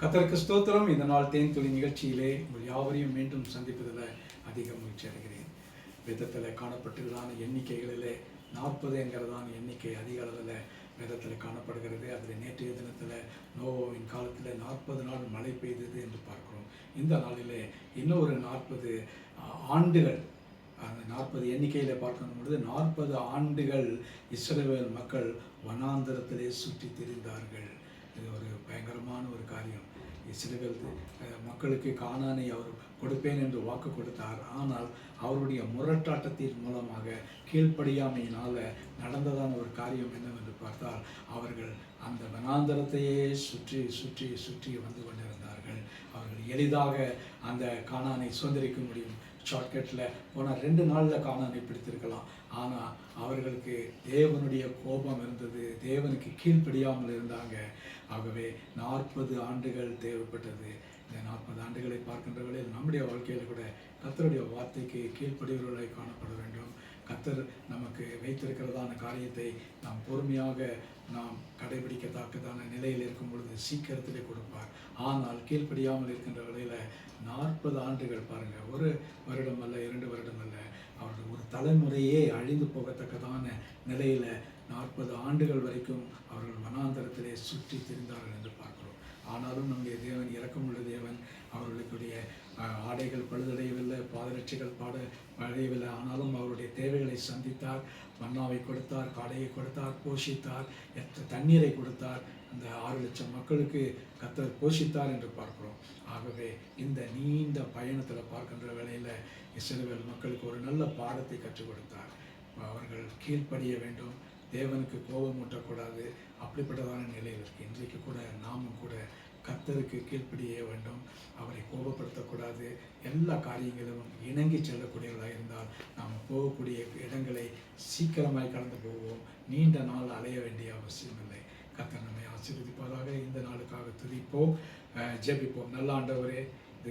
கர்த்தருக்கு ஸ்தோத்திரம். இந்த நாள் தேன் துளி நிகழ்ச்சியிலே உங்கள் யாவரையும் மீண்டும் சந்திப்பதில் அதிக மகிழ்ச்சி அடைகிறேன். வேதத்தில் காணப்பட்டதான எண்ணிக்கைகளிலே 40 என்கிறதான எண்ணிக்கை அதிக அளவில் வேதத்தில் காணப்படுகிறது. அதில் நேற்றைய தினத்தில் நோவாவின் காலத்தில் 40 நாள் மழை பெய்தது என்று பார்க்கிறோம். இந்த நாளிலே இன்னொரு 40 ஆண்டுகள், அந்த 40 எண்ணிக்கையில் பார்க்கும் பொழுது 40 ஆண்டுகள் இஸ்ரவேல் மக்கள் வனாந்தரத்திலே சுற்றி திரிந்தார்கள். இது ஒரு பயங்கரமான ஒரு காரியம். இஸ்ரவேல் மக்களுக்கு கானானை அவர் கொடுப்பேன் என்று வாக்கு கொடுத்தார். ஆனால் அவருடைய முரட்டாட்டத்தின் மூலமாக கீழ்ப்படியாமையினால் நடந்ததான ஒரு காரியம் என்னவென்று பார்த்தால், அவர்கள் அந்த வனாந்தரத்தையே சுற்றி சுற்றி சுற்றி வந்து கொண்டிருந்தார்கள். அவர்கள் எளிதாக அந்த கானானை சுதந்திரிக்க முடியும். ஷார்ட்கட்டில் போனால் 2 நாளில் கானானை பிடித்திருக்கலாம். ஆனால் அவர்களுக்கு தேவனுடைய கோபம் இருந்தது. தேவனுக்கு கீழ்ப்படியாமல் இருந்தாங்க. ஆகவே 40 ஆண்டுகள் தேவைப்பட்டது. இந்த 40 ஆண்டுகளை பார்க்கின்ற வேளையில் நம்முடைய வாழ்க்கையில் கூட கர்த்தருடைய வார்த்தைக்கு கீழ்ப்படியவர்களாய் காணப்பட வேண்டும். கர்த்தர் நமக்கு வைத்திருக்கிறதான காரியத்தை நாம் பொறுமையாக நாம் கடைபிடிக்கத்தக்கதான நிலையில் இருக்கும் பொழுது சீக்கிரத்திலே கொடுப்பார். ஆனால் கீழ்ப்படியாமல் இருக்கின்ற வேளையில் 40 ஆண்டுகள் பாருங்கள், 1 வருடம் அல்ல, 2 வருடம் அல்ல, அவர்கள் ஒரு தலைமுறையே அழிந்து போகத்தக்கதான நிலையில் 40 ஆண்டுகள் வரைக்கும் அவர்கள் வனாந்தரத்திலே சுற்றி திரிந்தார்கள் என்று பார்க்கிறோம். ஆனாலும் நம்முடைய தேவன் இரக்கமுள்ள தேவன். அவர்களுடைய ஆடைகள் பழுதடையவில்லை, பாதரட்சிகள் பழையவில்லை. ஆனாலும் அவருடைய தேவைகளை சந்தித்தார். மன்னாவை கொடுத்தார், காடையை கொடுத்தார், போஷித்தார், தண்ணீரை கொடுத்தார். அந்த 6 லட்சம் மக்களுக்கு கர்த்தர் போஷித்தார் என்று பார்க்கிறோம். ஆகவே இந்த நீண்ட பயணத்தில் பார்க்கின்ற வேளையில் இஸ்ரவேல் மக்களுக்கு ஒரு நல்ல பாடத்தை கற்றுக் கொடுத்தார். அவர்கள் கீழ்ப்படிய வேண்டும், தேவனுக்கு கோபம் ஊட்டக்கூடாது. அப்படிப்பட்டதான நிலையில் இருக்குது. இன்றைக்கு கூட நாமும் கூட கர்த்தருக்கு கீழ்ப்படிய வேண்டும், அவரை கோபப்படுத்தக்கூடாது. எல்லா காரியங்களிலும் இணங்கி செல்லக்கூடியவர்களாக இருந்தால் நாம் போகக்கூடிய இடங்களை சீக்கிரமாய் கடந்து போவோம். நீண்ட நாள் அலைய வேண்டிய அவசியம் இல்லை. கர்த்தர் நம்மை ஆசீர்வதிப்பதாக. இந்த நாளுக்காக துதிப்போம், ஜெபிப்போம். நல்ல ஆண்டவரே,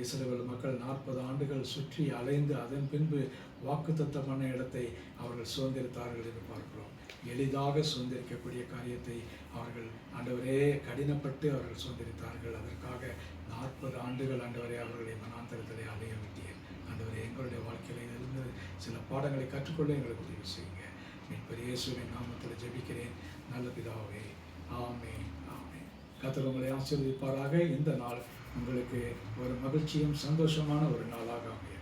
இஸ்ரவேல் மக்கள் 40 ஆண்டுகள் சுற்றி அலைந்து அதன் பின்பு வாக்குத்தத்தமான இடத்தை அவர்கள் சுதந்திரித்தார்கள் என்று பார்க்கிறோம். எளிதாக சுதந்திரிக்கக்கூடிய காரியத்தை அவர்கள் ஆண்டவரே கடினப்பட்டு அவர்கள் சுதந்திரித்தார்கள். அதற்காக 40 ஆண்டுகள் ஆண்டவரே அவர்களை வனாந்தரத்திலே அலைய விட்டீர். ஆண்டவரே, எங்களுடைய வாழ்க்கையில் இருந்து சில பாடங்களை கற்றுக்கொள்ள எங்களுக்கு உதவி செய்யுங்க. மீட்பர் இயேசுவின் நாமத்தில் ஜெபிக்கிறேன் நல்ல பிதாவே, ஆமென், ஆமென். கர்த்தர் உங்களை ஆசீர்வதிப்பாராக. இந்த நாள் உங்களுக்கு ஒரு மகிழ்ச்சியும் சந்தோஷமான ஒரு நாளாக அமையும்.